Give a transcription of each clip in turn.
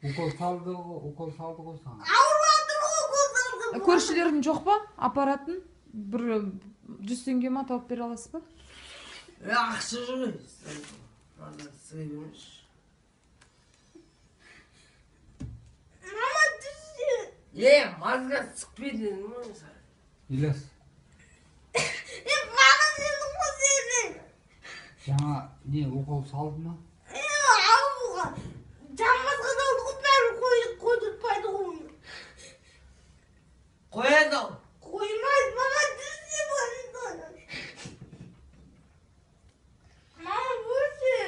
укол салды ғой саған. Аурудыр укол салды. Көршілерің жоқ па? Апаратын? Бір 100 теңге ма тауып бере аласыз ба? Ақша жоқ. Мама түсі. Мазға sıkпайды. Илес. Маған сенің қоседің. Жаңа не укол салды ма? Ауруға. Жамбасқа салды ғой бәрін қойдыртпайды ғой. Қояды. Қоймайды, мама түсі болсын. Мама бөлші.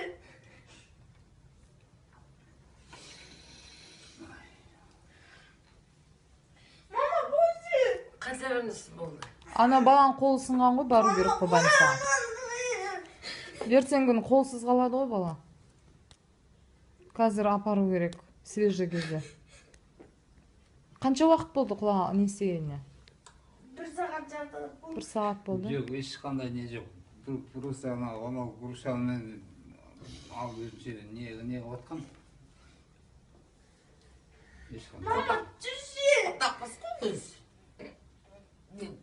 Мама бөлші. Қанша бірінісі болды? Ана баланың қолы сынған ғой, бару керек қой больницаға. Ертең күні қолсыз қалады ғой бала. Қазір апару керек, свежий кезде. Қанша уақыт болды құлаған не істегеніне? 1 сағат жарты. 1 сағат болды. Жоқ, ешқандай не жоқ. Просто анау грушамен алып өзінше не отқан. Мама түсі. Таппас қой.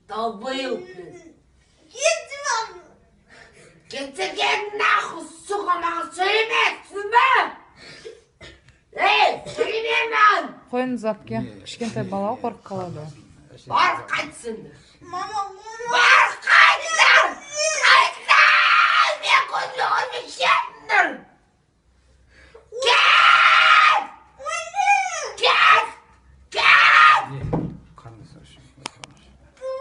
Долбоёб. Кетті мама. Кетсеген нахуй, сука, маған сөйлеме, түсінбе? Сөйлемеймін. Қойыңыз апке, кішкентай бала қорқып қалады. Бар қайтсын. Мама,